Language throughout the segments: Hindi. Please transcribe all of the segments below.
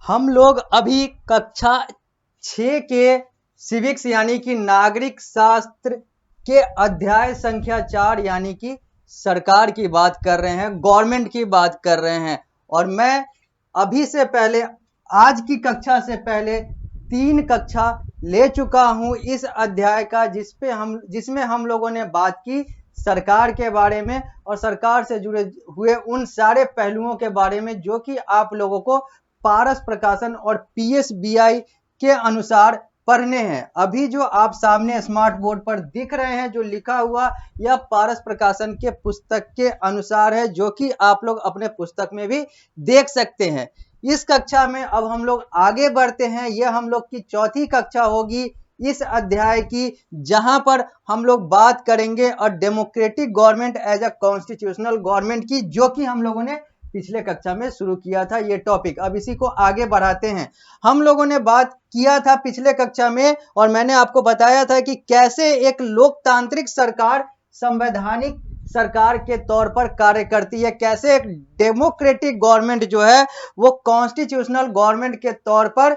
हम लोग अभी कक्षा 6 के सिविक्स यानी कि नागरिक शास्त्र के अध्याय संख्या 4 यानी कि सरकार की बात कर रहे हैं, गवर्नमेंट की बात कर रहे हैं। और मैं अभी से पहले, आज की कक्षा से पहले 3 कक्षा ले चुका हूं इस अध्याय का, जिसमें हम लोगों ने बात की सरकार के बारे में और सरकार से जुड़े हुए उन सारे पहलुओं के बारे में जो कि आप लोगों को पारस प्रकाशन और पीएसबीआई के अनुसार पढ़ने हैं। अभी जो आप सामने स्मार्ट बोर्ड पर दिख रहे हैं, जो लिखा हुआ, यह पारस प्रकाशन के पुस्तक के अनुसार है, जो कि आप लोग अपने पुस्तक में भी देख सकते हैं। इस कक्षा में अब हम लोग आगे बढ़ते हैं। यह हम लोग की चौथी कक्षा होगी इस अध्याय की, जहां पर हम लोग बात करेंगे और democratic government as a constitutional government की, जो कि हम लोगों ने पिछले कक्षा में शुरू किया था ये टॉपिक। अब इसी को आगे बढ़ाते हैं। हम लोगों ने बात किया था पिछले कक्षा में और मैंने आपको बताया था कि कैसे एक लोकतांत्रिक सरकार संवैधानिक सरकार के तौर पर कार्य करती है, कैसे एक डेमोक्रेटिक गवर्नमेंट जो है वो कॉन्स्टिट्यूशनल गवर्नमेंट के तौर पर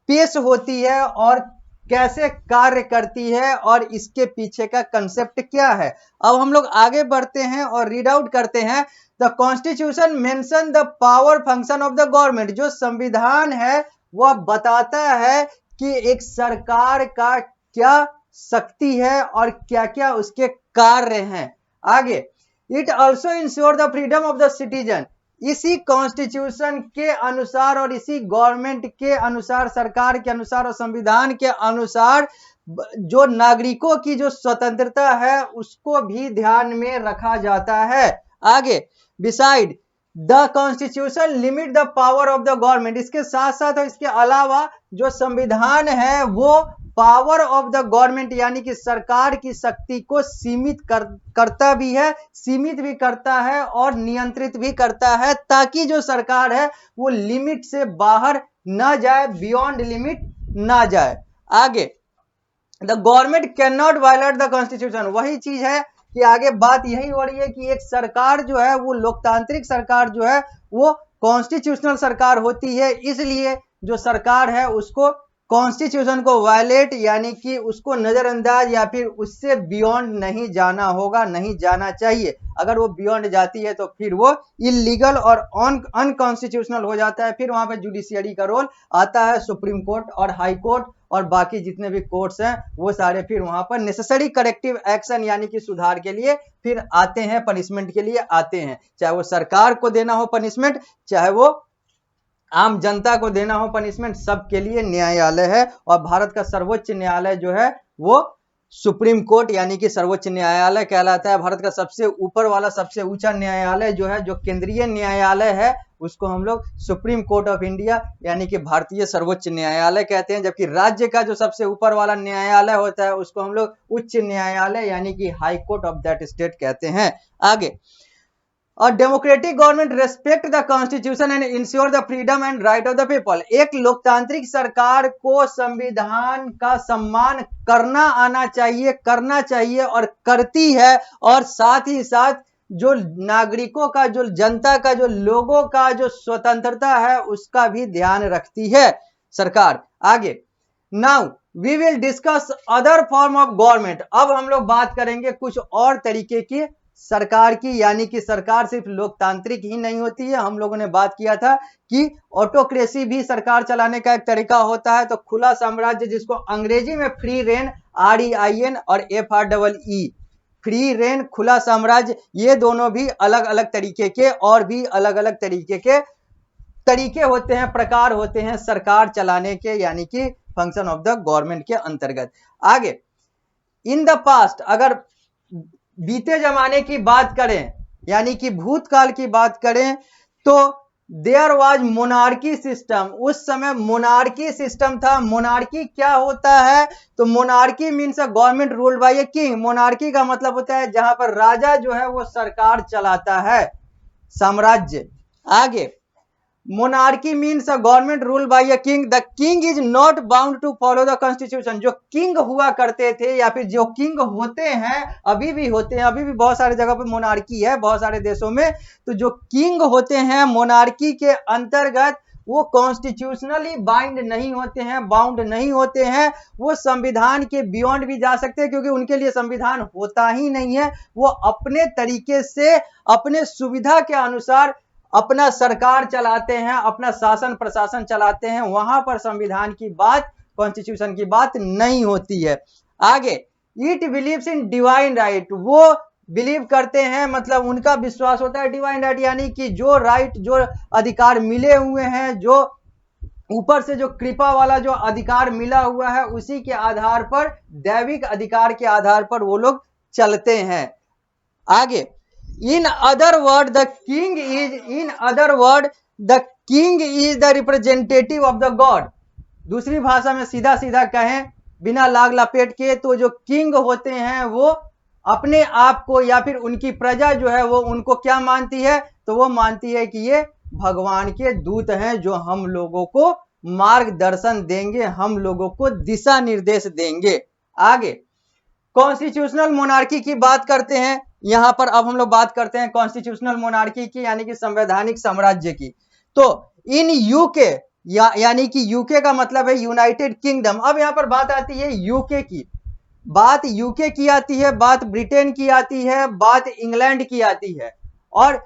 पेश होती है और कैसे कार्य करती है और इसके पीछे का कंसेप्ट क्या है। अब हम लोग आगे बढ़ते हैं और रीड आउट करते हैं। The constitution mention the power function of the government. जो संविधान है वह बताता है कि एक सरकार का क्या शक्ति है और क्या क्या उसके कार्य हैं। आगे, it also ensure the freedom of the citizen. इसी कॉन्स्टिट्यूशन के अनुसार और इसी गवर्नमेंट के अनुसार, सरकार के अनुसार और संविधान के अनुसार जो नागरिकों की जो स्वतंत्रता है उसको भी ध्यान में रखा जाता है। आगे, beside the constitution limit the power of the government. इसके साथ साथ और इसके अलावा जो संविधान है वो पावर ऑफ द गवर्नमेंट यानी कि सरकार की शक्ति को सीमित करता भी है, सीमित भी करता है और नियंत्रित भी करता है, ताकि जो सरकार है वो लिमिट से बाहर ना जाए, बियॉन्ड लिमिट ना जाए। आगे, the government can not violate the constitution. वही चीज है कि आगे बात यही हो रही है कि एक सरकार जो है वो लोकतांत्रिक सरकार जो है वो कॉन्स्टिट्यूशनल सरकार होती है, इसलिए जो सरकार है उसको कॉन्स्टिट्यूशन को वायलेट यानी कि उसको नजरअंदाज या फिर उससे बियॉन्ड नहीं जाना होगा, नहीं जाना चाहिए। अगर वो बियॉन्ड जाती है तो फिर वो इलीगल और अनकॉन्स्टिट्यूशनल हो जाता है। फिर वहां पे जुडिशियरी का रोल आता है, सुप्रीम कोर्ट और हाई कोर्ट और बाकी जितने भी कोर्ट्स हैं वो सारे फिर वहां पर नेसेसरी करेक्टिव एक्शन यानी कि सुधार के लिए फिर आते हैं, पनिशमेंट के लिए आते हैं। चाहे वो सरकार को देना हो पनिशमेंट, चाहे वो आम जनता को देना हो पनिशमेंट, सबके लिए न्यायालय है। और भारत का सर्वोच्च न्यायालय जो है वो सुप्रीम कोर्ट यानी कि सर्वोच्च न्यायालय कहलाता है। भारत का सबसे ऊपर वाला, सबसे ऊंचा न्यायालय जो है, जो केंद्रीय न्यायालय है, उसको हम लोग सुप्रीम कोर्ट ऑफ इंडिया यानी कि भारतीय सर्वोच्च न्यायालय कहते हैं। जबकि राज्य का जो सबसे ऊपर वाला न्यायालय होता है उसको हम लोग उच्च न्यायालय यानी कि high court of that state कहते हैं। आगे, और democratic government respect the constitution and ensure the freedom and right of the people. एक लोकतांत्रिक सरकार को संविधान का सम्मान करना आना चाहिए, करना चाहिए और करती है, और साथ ही साथ जो नागरिकों का, जो जनता का, जो लोगों का जो स्वतंत्रता है उसका भी ध्यान रखती है सरकार। आगे, now we will discuss other form of government. अब हम लोग बात करेंगे कुछ और तरीके की सरकार की, यानी कि सरकार सिर्फ लोकतांत्रिक ही नहीं होती है। हम लोगों ने बात किया था कि ऑटोक्रेसी भी सरकार चलाने का एक तरीका होता है। तो खुला साम्राज्य, जिसको अंग्रेजी में फ्री रेन, REIN और FREE, फ्री रेन, खुला साम्राज्य, ये दोनों भी अलग अलग तरीके के और भी अलग अलग तरीके होते हैं, प्रकार होते हैं सरकार चलाने के, यानी कि फंक्शन ऑफ द गवर्नमेंट के अंतर्गत। आगे, इन द पास्ट, अगर बीते जमाने की बात करें यानी कि भूतकाल की बात करें, तो देयर वाज मोनार्की सिस्टम। उस समय मोनार्की सिस्टम था। मोनार्की क्या होता है? तो monarchy means a government ruled by a king. Monarchy का मतलब होता है जहां पर राजा जो है वो सरकार चलाता है, साम्राज्य। आगे, monarchy means a government rule by a king. The king is not bound to follow the constitution. जो किंग हुआ करते थे या फिर जो किंग होते हैं, अभी भी होते हैं, अभी भी बहुत सारे जगह पे मोनार्की है बहुत सारे देशों में। तो जो किंग होते हैं मोनार्की के अंतर्गत, वो कॉन्स्टिट्यूशनली बाइंड नहीं होते हैं, बाउंड नहीं होते हैं, वो संविधान के बियॉन्ड भी जा सकते हैं, क्योंकि उनके लिए संविधान होता ही नहीं है। वो अपने तरीके से अपने सुविधा के अनुसार अपना सरकार चलाते हैं, अपना शासन प्रशासन चलाते हैं, वहां पर संविधान की बात, कॉन्स्टिट्यूशन की बात नहीं होती है। आगे, it believes in divine right, वो बिलीव करते हैं, मतलब उनका विश्वास होता है डिवाइन राइट, यानी कि जो राइट, जो अधिकार मिले हुए हैं, जो ऊपर से जो कृपा वाला जो अधिकार मिला हुआ है, उसी के आधार पर, दैविक अधिकार के आधार पर वो लोग चलते हैं। आगे, in other word the king is the representative of the God. दूसरी भाषा में सीधा सीधा कहें, बिना लाग लपेट के, तो जो किंग होते हैं वो अपने आप को या फिर उनकी प्रजा जो है वो उनको क्या मानती है, तो वो मानती है कि ये भगवान के दूत हैं, जो हम लोगों को मार्गदर्शन देंगे, हम लोगों को दिशा निर्देश देंगे। आगे, कॉन्स्टिट्यूशनल मोनार्की की बात करते हैं। यहां पर अब हम लोग बात करते हैं कॉन्स्टिट्यूशनल मोनार्की की, यानी कि संवैधानिक साम्राज्य की। तो इन यूके, यानी कि यूके का मतलब है यूनाइटेड किंगडम। अब यहां पर बात आती है यूके की, बात यूके की आती है, बात ब्रिटेन की आती है, बात इंग्लैंड की आती है। और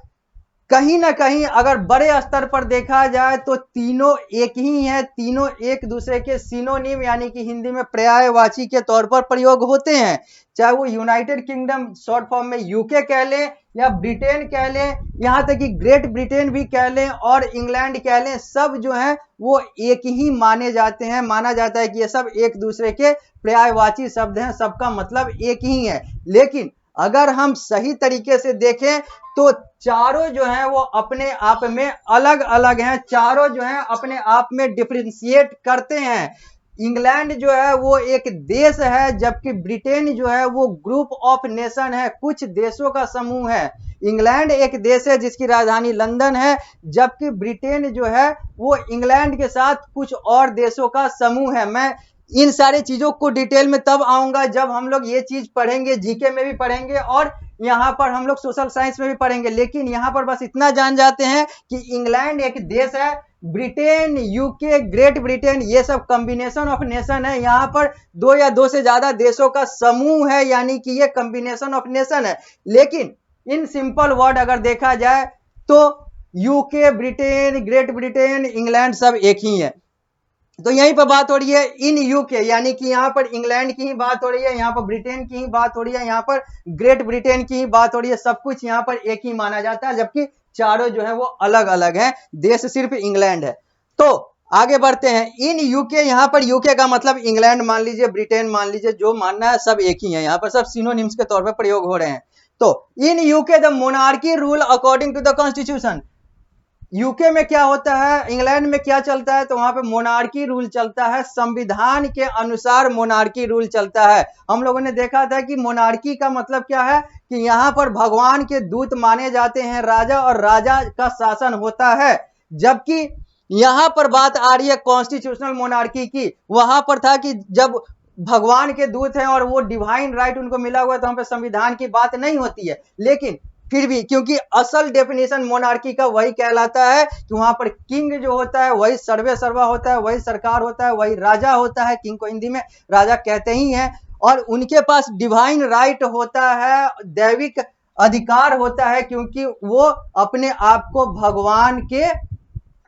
कहीं ना कहीं अगर बड़े स्तर पर देखा जाए तो तीनों एक ही हैं, तीनों एक दूसरे के सिनोनिम, यानी कि हिंदी में पर्यायवाची के तौर पर प्रयोग होते हैं। चाहे वो यूनाइटेड किंगडम शॉर्ट फॉर्म में यूके कह लें, या ब्रिटेन कह लें, यहां तक कि ग्रेट ब्रिटेन भी कह लें और इंग्लैंड कह लें, सब जो है वो एक ही माने जाते हैं। माना जाता है कि ये सब एक दूसरे के पर्यायवाची शब्द हैं, सबका मतलब एक ही है। लेकिन अगर हम सही तरीके से देखें तो चारों जो हैं वो अपने आप में अलग अलग हैं, चारों जो हैं अपने आप में डिफरेंशिएट करते हैं। इंग्लैंड जो है वो एक देश है, जबकि ब्रिटेन जो है वो ग्रुप ऑफ नेशन है, कुछ देशों का समूह है। इंग्लैंड एक देश है जिसकी राजधानी लंदन है, जबकि ब्रिटेन जो है वो इंग्लैंड के साथ कुछ और देशों का समूह है। मैं इन सारी चीजों को डिटेल में तब आऊंगा जब हम लोग ये चीज पढ़ेंगे, जीके में भी पढ़ेंगे और यहाँ पर हम लोग सोशल साइंस में भी पढ़ेंगे। लेकिन यहाँ पर बस इतना जान जाते हैं कि इंग्लैंड एक देश है, ब्रिटेन, यूके, ग्रेट ब्रिटेन, ये सब कॉम्बिनेशन ऑफ नेशन है। यहाँ पर दो या दो से ज्यादा देशों का समूह है, यानी कि ये कॉम्बिनेशन ऑफ नेशन है। लेकिन इन सिंपल वर्ड अगर देखा जाए तो UK, Britain, great Britain, England सब एक ही है। तो यहीं पर बात हो रही है इन यूके, यानी कि यहाँ पर इंग्लैंड की ही बात हो रही है, यहाँ पर ब्रिटेन की ही बात हो रही है, यहाँ पर ग्रेट ब्रिटेन की ही बात हो रही है। सब कुछ यहाँ पर एक ही माना जाता है, जबकि चारों जो है वो अलग अलग हैं, देश सिर्फ इंग्लैंड है। तो आगे बढ़ते हैं। इन यूके, यहाँ पर यूके का मतलब इंग्लैंड मान लीजिए, ब्रिटेन मान लीजिए, जो मानना है सब एक ही है, यहाँ पर सब सिनोनिम्स के तौर पर प्रयोग हो रहे हैं। तो in UK the monarchy rule according to the constitution. UK में क्या होता है, इंग्लैंड में क्या चलता है, तो वहां पे मोनार्की रूल चलता है, संविधान के अनुसार मोनार्की रूल चलता है। हम लोगों ने देखा था कि मोनार्की का मतलब क्या है, कि यहाँ पर भगवान के दूत माने जाते हैं राजा, और राजा का शासन होता है। जबकि यहाँ पर बात आ रही है कॉन्स्टिट्यूशनल मोनार्की की, वहां पर था कि जब भगवान के दूत हैं और वो डिवाइन राइट उनको मिला हुआ है, तो वहां पर संविधान की बात नहीं होती है। लेकिन फिर भी, क्योंकि असल डेफिनेशन मोनार्की का वही कहलाता है कि वहां पर किंग जो होता है वही सर्वे सर्वा होता है, वही सरकार होता है, वही राजा होता है। किंग को हिंदी में राजा कहते ही हैं, और उनके पास डिवाइन राइट होता है, दैविक अधिकार होता है, क्योंकि वो अपने आप को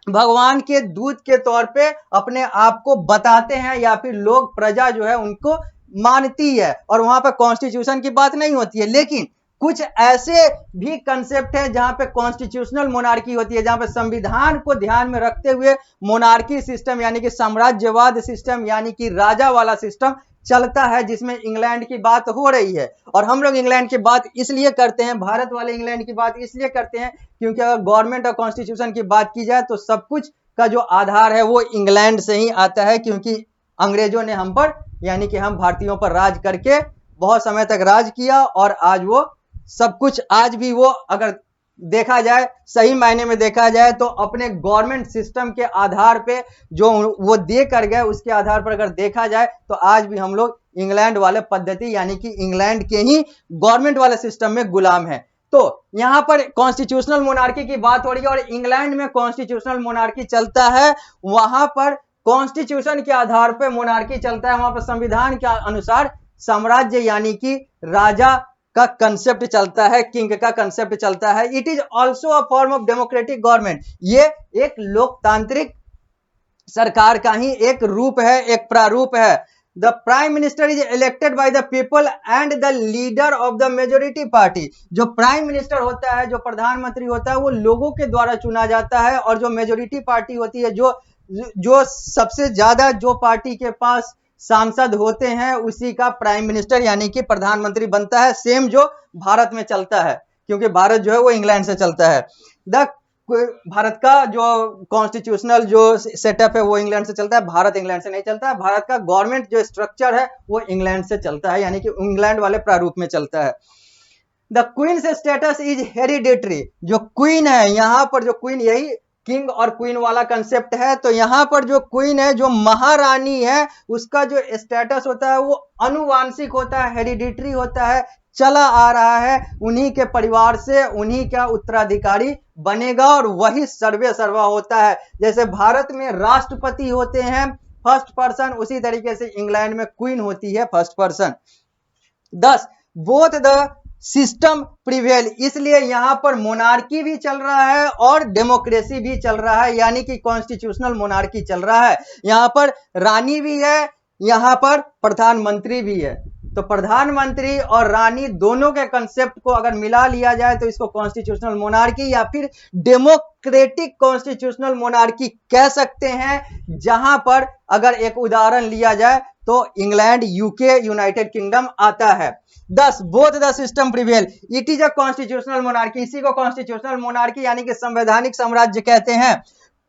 भगवान के दूत के तौर पे अपने आप को बताते हैं, या फिर लोग, प्रजा जो है उनको मानती है। और वहां पर कॉन्स्टिट्यूशन की बात नहीं होती है। लेकिन कुछ ऐसे भी कंसेप्ट है जहां पे कॉन्स्टिट्यूशनल मोनार्की होती है, जहां पे संविधान को ध्यान में रखते हुए मोनार्की सिस्टम, यानी कि साम्राज्यवाद सिस्टम, यानी कि राजा वाला सिस्टम चलता है, जिसमें इंग्लैंड की बात हो रही है। और हम लोग इंग्लैंड की बात इसलिए करते हैं, भारत वाले इंग्लैंड की बात इसलिए करते हैं, क्योंकि अगर गवर्नमेंट और कॉन्स्टिट्यूशन की बात की जाए तो सब कुछ का जो आधार है वो इंग्लैंड से ही आता है, क्योंकि अंग्रेजों ने हम पर, यानी कि हम भारतीयों पर राज करके बहुत समय तक राज किया, और आज वो सब कुछ, आज भी वो अगर देखा जाए, सही मायने में देखा जाए, तो अपने गवर्नमेंट सिस्टम के आधार पे जो वो दे कर गए, उसके आधार पर अगर देखा जाए तो आज भी हम लोग इंग्लैंड वाले पद्धति, यानी कि इंग्लैंड के ही गवर्नमेंट वाले सिस्टम में गुलाम है। तो यहां पर कॉन्स्टिट्यूशनल मोनार्की की बात हो रही है और इंग्लैंड में कॉन्स्टिट्यूशनल मोनार्की चलता है। वहां पर कॉन्स्टिट्यूशन के आधार पर मोनार्की चलता है, वहां पर संविधान के अनुसार साम्राज्य यानी कि राजा का कंसेप्ट चलता है, किंग का कंसेप्ट चलता है। It is also a form of democratic government, ये एक लोकतांत्रिक सरकार का ही एक रूप है, एक प्रारूप है। The prime minister is elected by the people and the leader of the majority party. जो प्राइम मिनिस्टर होता है, जो प्रधानमंत्री होता है, वो लोगों के द्वारा चुना जाता है, और जो मेजोरिटी पार्टी होती है, जो सबसे ज्यादा जो पार्टी के पास सांसद होते हैं, उसी का प्राइम मिनिस्टर यानी कि प्रधानमंत्री बनता है। सेम जो भारत में चलता है, क्योंकि भारत जो है वो इंग्लैंड से चलता है। भारत का जो कॉन्स्टिट्यूशनल जो सेटअप है वो इंग्लैंड से चलता है, भारत इंग्लैंड से नहीं चलता है। भारत का गवर्नमेंट जो स्ट्रक्चर है वो इंग्लैंड से चलता है, यानी कि इंग्लैंड वाले प्रारूप में चलता है। The queen status is hereditary. जो क्वीन है, यहां पर जो क्वीन, यही किंग और क्वीन वाला कंसेप्ट है। तो यहां पर जो क्वीन है, जो महारानी है, उसका जो स्टेटस होता है वो अनुवांशिक होता है, हेरिडेटरी होता है, चला आ रहा है, उन्हीं के परिवार से उन्हीं का उत्तराधिकारी बनेगा और वही सर्वे सर्वा होता है। जैसे भारत में राष्ट्रपति होते हैं फर्स्ट पर्सन, उसी तरीके से इंग्लैंड में क्वीन होती है first person. 10 both the system prevail, इसलिए यहां पर मोनार्की भी चल रहा है और डेमोक्रेसी भी चल रहा है, यानी कि कॉन्स्टिट्यूशनल मोनार्की चल रहा है। यहां पर रानी भी है, यहां पर प्रधानमंत्री भी है। तो प्रधानमंत्री और रानी दोनों के कंसेप्ट को अगर मिला लिया जाए तो इसको कॉन्स्टिट्यूशनल मोनार्की या फिर डेमोक्रेटिक कॉन्स्टिट्यूशनल मोनार्की कह सकते हैं। जहां पर अगर एक उदाहरण लिया जाए तो इंग्लैंड, यूके, यूनाइटेड किंगडम आता है। 10 both the system prevail, it is a constitutional monarchy, इसी को कॉन्स्टिट्यूशनल मोनार्की यानी कि संवैधानिक साम्राज्य कहते हैं।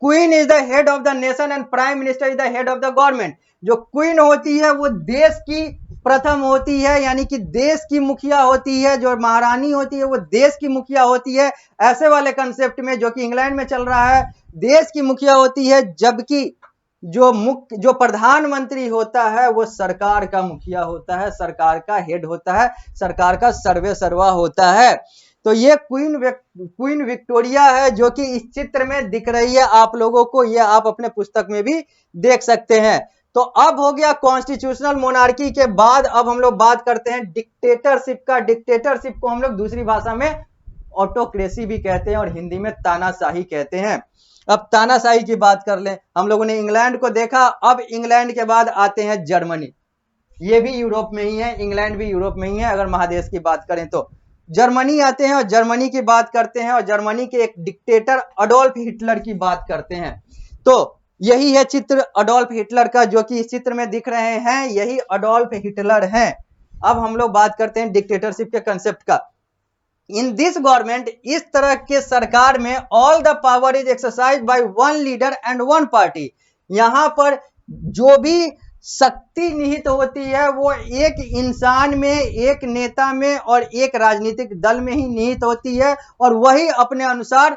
Queen is the head of the nation and prime minister is the head of the government. जो क्वीन होती है वो देश की प्रथम होती है, यानी कि देश की मुखिया होती है। जो महारानी होती है वो देश की मुखिया होती है। ऐसे वाले कंसेप्ट में जो कि इंग्लैंड में चल रहा है, देश की मुखिया होती है, जबकि जो प्रधानमंत्री होता है वो सरकार का मुखिया होता है, सरकार का हेड होता है, सरकार का सर्वे सर्वा होता है। तो ये क्वीन विक्टोरिया है जो कि इस चित्र में दिख रही है आप लोगों को, ये आप अपने पुस्तक में भी देख सकते हैं। तो अब हो गया कॉन्स्टिट्यूशनल मोनार्की के बाद अब हम लोग बात करते हैं डिक्टेटरशिप का। डिक्टेटरशिप को हम लोग दूसरी भाषा में ऑटोक्रेसी भी कहते हैं और हिंदी में तानाशाही कहते हैं। अब तानाशाही की बात कर लें, हम लोगों ने इंग्लैंड को देखा, अब इंग्लैंड के बाद आते हैं जर्मनी। ये भी यूरोप में ही है, इंग्लैंड भी यूरोप में ही है अगर महादेश की बात करें तो। जर्मनी आते हैं और जर्मनी की बात करते हैं और जर्मनी के एक डिक्टेटर अडोल्फ हिटलर की बात करते हैं। तो यही है चित्र अडोल्फ हिटलर का, जो कि इस चित्र में दिख रहे हैं, यही अडोल्फ हिटलर हैं। अब हम लोग बात करते हैं डिक्टेटरशिप के कंसेप्ट का। इन दिस गवर्नमेंट, इस तरह के सरकार में all the power is exercise by one leader and one party. यहां पर जो भी शक्ति निहित होती है वो एक इंसान में, एक नेता में और एक राजनीतिक दल में ही निहित होती है, और वही अपने अनुसार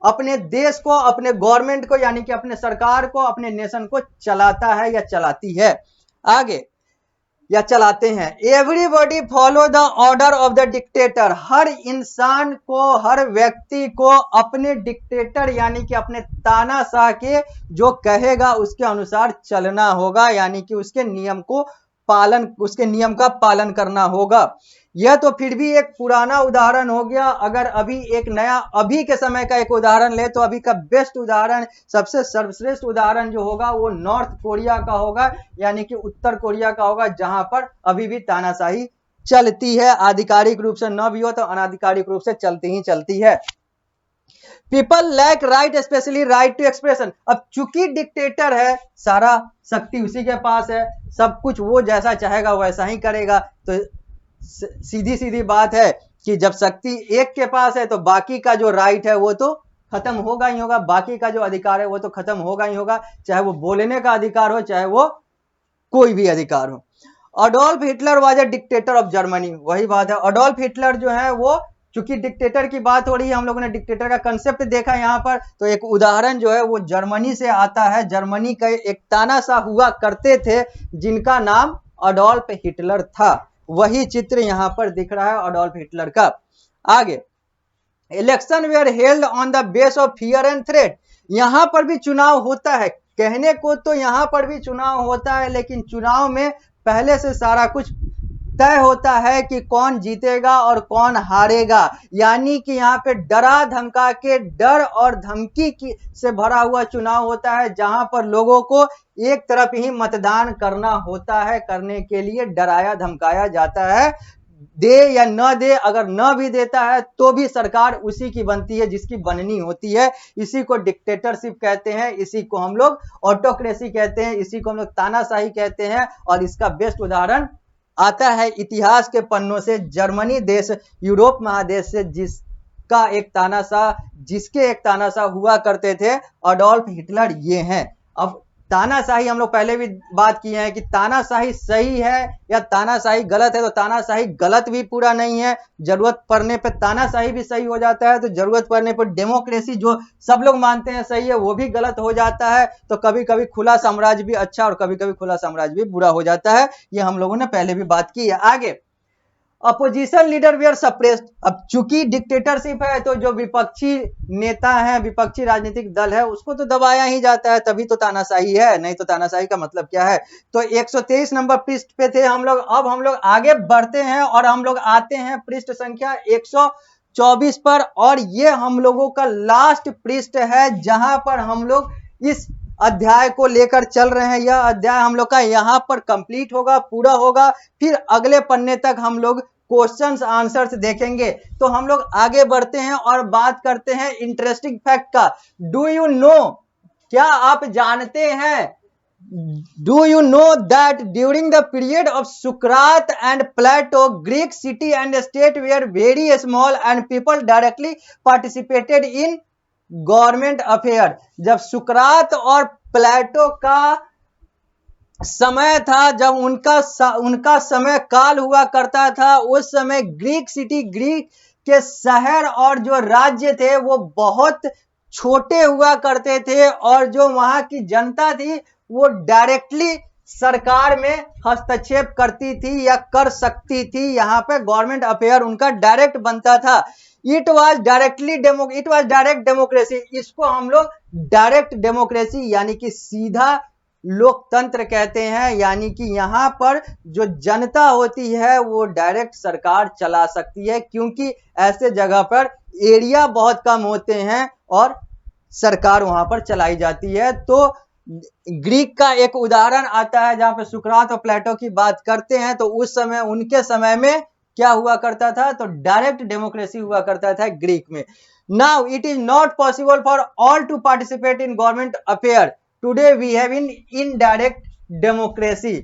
अपने देश को, अपने गवर्नमेंट को यानी कि अपने सरकार को, अपने नेशन को चलाता है या चलाती है। आगे या चलाते हैं। Everybody follow the order of the dictator. हर इंसान को, हर व्यक्ति को अपने डिक्टेटर यानी कि अपने तानाशाह के जो कहेगा उसके अनुसार चलना होगा, यानी कि उसके नियम का पालन करना होगा। यह तो फिर भी एक पुराना उदाहरण हो गया। अगर अभी एक नया, अभी के समय का एक उदाहरण ले तो अभी का बेस्ट उदाहरण, सबसे सर्वश्रेष्ठ उदाहरण जो होगा वो नॉर्थ कोरिया का होगा, यानी कि उत्तर कोरिया का होगा, जहां पर अभी भी तानाशाही चलती है। आधिकारिक रूप से न भी हो तो अनाधिकारिक रूप से चलती ही चलती है। People lack right, specially right to expression. अब चूंकि डिक्टेटर है, सारा शक्ति उसी के पास है, सब कुछ वो जैसा चाहेगा वैसा ही करेगा, तो सीधी सीधी बात है कि जब शक्ति एक के पास है तो बाकी का जो राइट है वो तो खत्म होगा ही होगा, बाकी का जो अधिकार है वो तो खत्म होगा ही होगा, चाहे वो बोलने का अधिकार हो, चाहे वो कोई भी अधिकार हो। Adolf Hitler was a dictator of Germany. वही बात है, अडोल्फ हिटलर जो है वो, चूंकि डिक्टेटर की बात हो रही है, हम लोगों ने डिक्टेटर का कंसेप्ट देखा यहां पर, तो एक उदाहरण जो है वो जर्मनी से आता है। जर्मनी का एक तानाशाह हुआ करते थे जिनका नाम अडोल्फ हिटलर था। वही चित्र यहां पर दिख रहा है अडोल्फ हिटलर का। आगे election where held on the base of fear and threat. यहां पर भी चुनाव होता है, कहने को तो यहां पर भी चुनाव होता है, लेकिन चुनाव में पहले से सारा कुछ तय होता है कि कौन जीतेगा और कौन हारेगा। यानी कि यहाँ पे डरा धमका के, डर और धमकी की से भरा हुआ चुनाव होता है, जहां पर लोगों को एक तरफ ही मतदान करना होता है, करने के लिए डराया धमकाया जाता है। दे या न दे, अगर न भी देता है तो भी सरकार उसी की बनती है जिसकी बननी होती है। इसी को डिक्टेटरशिप कहते हैं, इसी को हम लोग ऑटोक्रेसी कहते हैं, इसी को हम लोग तानाशाही कहते हैं। और इसका बेस्ट उदाहरण आता है इतिहास के पन्नों से, जर्मनी देश, यूरोप महादेश से, जिसके एक तानाशाह हुआ करते थे, अडोल्फ हिटलर ये हैं। अब तानाशाही हम लोग पहले भी बात किए हैं कि तानाशाही सही है या तानाशाही गलत है, तो तानाशाही गलत भी पूरा नहीं है, जरूरत पड़ने पर तानाशाही भी सही हो जाता है, तो जरूरत पड़ने पर डेमोक्रेसी जो सब लोग मानते हैं सही है वो भी गलत हो जाता है। तो कभी कभी खुला साम्राज्य भी अच्छा और कभी कभी खुला साम्राज्य भी बुरा हो जाता है, ये हम लोगों ने पहले भी बात की है। आगे, अपोजिशन लीडर वेयर सप्रेस्ड। अब चूंकि डिक्टेटरशिप है तो जो विपक्षी नेता है, विपक्षी राजनीतिक दल है, उसको तो दबाया ही जाता है, तभी तो तानाशाही है, नहीं तो तानाशाही का मतलब क्या है। तो 123 नंबर पृष्ठ पे थे हम लोग। अब हम लोग आगे बढ़ते हैं और हम लोग आते हैं पृष्ठ संख्या 124 पर, और ये हम लोगों का लास्ट पृष्ठ है जहां पर हम लोग इस अध्याय को लेकर चल रहे हैं। यह अध्याय हम लोग का यहां पर कंप्लीट होगा, पूरा होगा, फिर अगले पन्ने तक हम लोग क्वेश्चंस आंसर्स देखेंगे। तो हम लोग आगे बढ़ते हैं और बात करते हैं इंटरेस्टिंग फैक्ट का। डू यू नो, क्या आप जानते हैं, do you know that during the period of Sukrat and Plato, Greek city and state were very small and people directly participated in government affair. जब सुकरात और प्लेटो का समय था, जब उनका समय काल हुआ करता था, उस समय ग्रीक सिटी, ग्रीक के शहर और जो राज्य थे वो बहुत छोटे हुआ करते थे, और जो वहां की जनता थी वो डायरेक्टली सरकार में हस्तक्षेप करती थी या कर सकती थी। यहाँ पे गवर्नमेंट अफेयर उनका डायरेक्ट बनता था। It was direct democracy. इसको हम लोग डायरेक्ट डेमोक्रेसी यानी कि सीधा लोकतंत्र कहते हैं। यानी कि यहाँ पर जो जनता होती है वो डायरेक्ट सरकार चला सकती है, क्योंकि ऐसे जगह पर एरिया बहुत कम होते हैं और सरकार वहां पर चलाई जाती है। तो ग्रीक का एक उदाहरण आता है जहां पर सुकरात और प्लेटो की बात करते हैं, तो उस समय, उनके समय में क्या हुआ करता था, तो डायरेक्ट डेमोक्रेसी हुआ करता था ग्रीक में। Now it is not possible for all to participate in government affair, today we have in indirect democracy.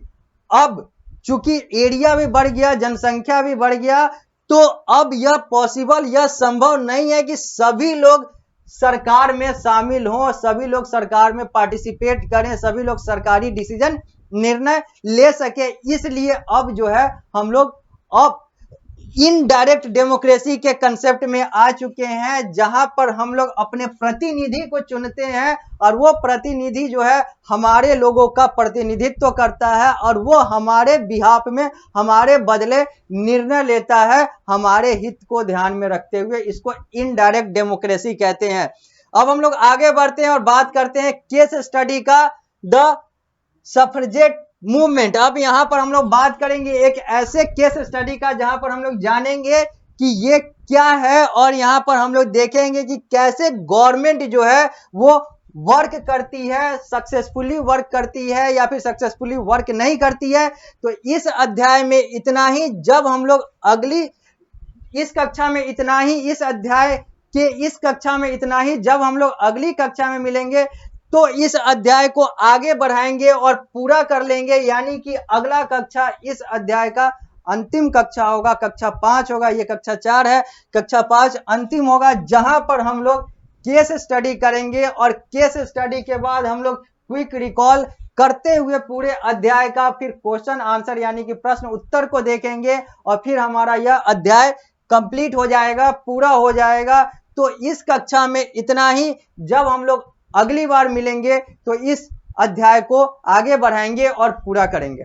अब चूंकि एरिया भी बढ़ गया, जनसंख्या भी बढ़ गया, तो अब यह पॉसिबल, यह संभव नहीं है कि सभी लोग सरकार में शामिल हों, सभी लोग सरकार में पार्टिसिपेट करें, सभी लोग सरकारी डिसीजन, निर्णय ले सके। इसलिए अब जो है हम लोग अब इनडायरेक्ट डेमोक्रेसी के कंसेप्ट में आ चुके हैं, जहां पर हम लोग अपने प्रतिनिधि को चुनते हैं, और वो प्रतिनिधि जो है हमारे लोगों का प्रतिनिधित्व करता है, और वो हमारे बिहाफ में, हमारे बदले निर्णय लेता है, हमारे हित को ध्यान में रखते हुए। इसको इनडायरेक्ट डेमोक्रेसी कहते हैं। अब हम लोग आगे बढ़ते हैं और बात करते हैं केस स्टडी का, द सफ्रेजेट मूवमेंट। अब यहां पर हम लोग बात करेंगे एक ऐसे केस स्टडी का जहां पर हम लोग जानेंगे कि ये क्या है, और यहां पर हम लोग देखेंगे कि कैसे गवर्नमेंट जो है वो वर्क करती है, सक्सेसफुली वर्क करती है या फिर सक्सेसफुली वर्क नहीं करती है। तो इस अध्याय में इतना ही। जब हम लोग इस कक्षा में इतना ही, इस अध्याय के इस कक्षा में इतना ही। जब हम लोग अगली कक्षा में मिलेंगे तो इस अध्याय को आगे बढ़ाएंगे और पूरा कर लेंगे। यानी कि अगला कक्षा इस अध्याय का अंतिम कक्षा होगा, कक्षा 5 होगा, ये कक्षा 4 है, कक्षा 5 अंतिम होगा, जहां पर हम लोग केस स्टडी करेंगे, और केस स्टडी के बाद हम लोग क्विक रिकॉल करते हुए पूरे अध्याय का फिर क्वेश्चन आंसर यानी कि प्रश्न उत्तर को देखेंगे, और फिर हमारा यह अध्याय कंप्लीट हो जाएगा, पूरा हो जाएगा। तो इस कक्षा में इतना ही। जब हम लोग अगली बार मिलेंगे तो इस अध्याय को आगे बढ़ाएंगे और पूरा करेंगे।